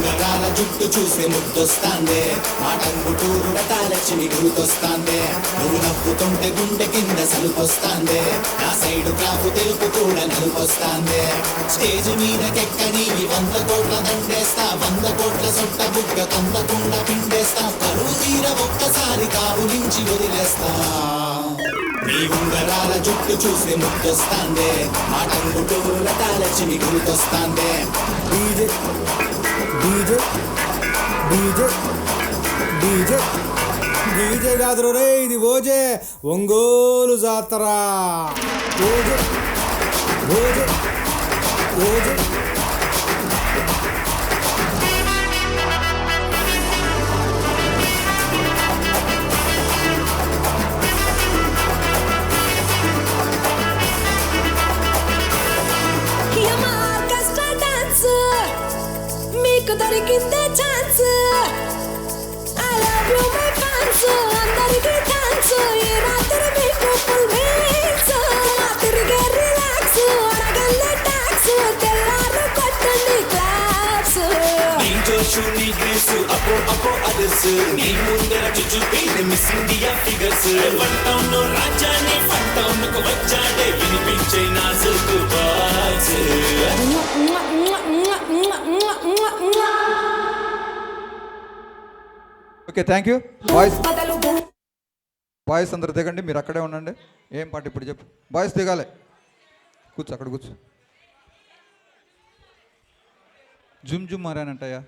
ఉంగరాల జుట్టు చూసే ముద్దొస్తాందే మాటంగుటూరు రటాలక్ష్మి గుర్తొస్తాందే నువ్వు నవ్వుతుంటే గుండె కింద సలుపొస్తాందే నా సైడు కాపు తెలుపు కూడా నలుపొస్తాందే స్టేజ్ మీదకెక్కని 100 కోట్ల దండేస్తా 100 కోట్ల సొట్ట బుగ్గ కందకుండా పిండేస్తా కరువు తీర ఒక్కసారి కావులించి వదిలేస్తా నీ ఉంగరాల జుట్టు చూసే ముద్దొస్తాందే మాటంగుటూరు రటాలక్ష్మి గుర్తొస్తాందే DJ DJ DJ DJ DJ కాదు రే ఇది ఓజే ఒంగోలు జాతర ఓజే ఓజే ఓజే మీకు దొరికిందే chance I love you my fans అందరికీ థాంక్స్ ఈ రాత్రి మీకు ఫుల్ మీల్స్ తిరిగే రిలాక్స్ అడగల్లే టాక్స్ తెల్లారు కొట్టండి క్లాప్స్ నీ జోషు నీ గ్రేసు అపో అపో అదర్స్ నీ ముందర చూపి miss India figures one town రాజాని ఫన్ టౌన్ కు వచ్చాడే వినిపించే నా silk box okay thank you boys అందరు దిగండి మీరు అక్కడే ఉండండి ఏం పాట ఇప్పుడు చెప్పు బాయ్స్ దిగాలి కూర్చో అక్కడ కూర్చో జుమ్ జుమ్ మారానంటయ్యా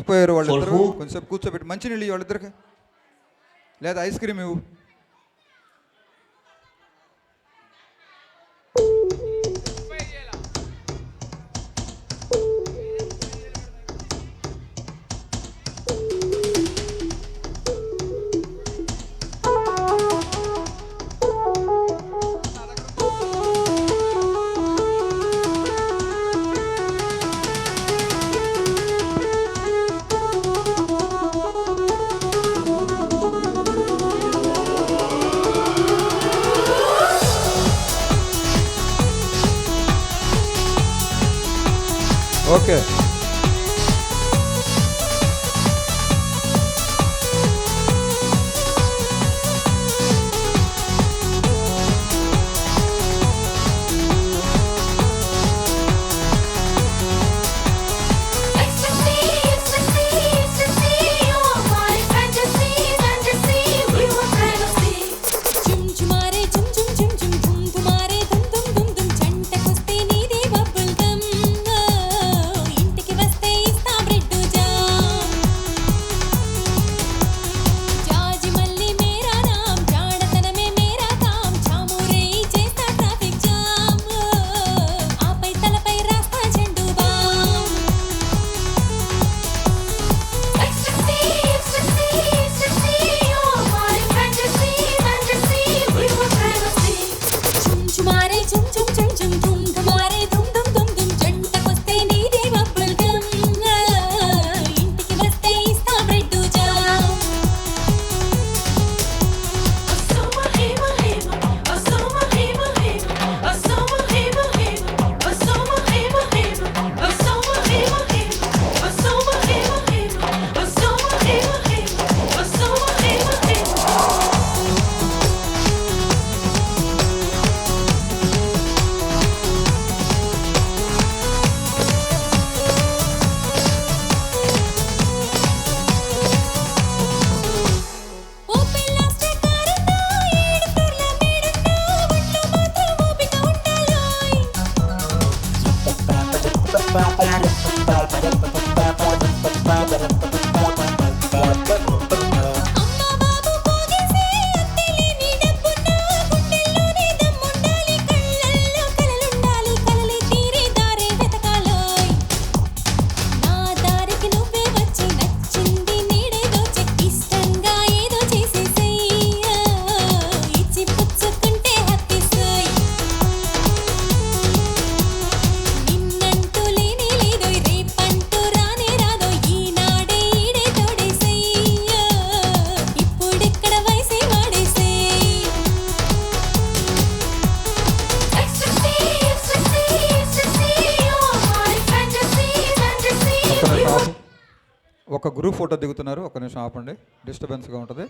పోయారు వాళ్ళిద్దరు కొంచెం కూర్చోబెట్టి మంచినీళ్ళు ఇవ్వు వాళ్ళిద్దరికి లేదా ఐస్ క్రీమ్ ఇవ్వు ఓకే ఇంటికి ఒక గ్రూప్ ఫోటో దిగుతున్నారు, ఒక నిమిషం ఆపండి, డిస్టర్బెన్స్గా ఉంటుంది.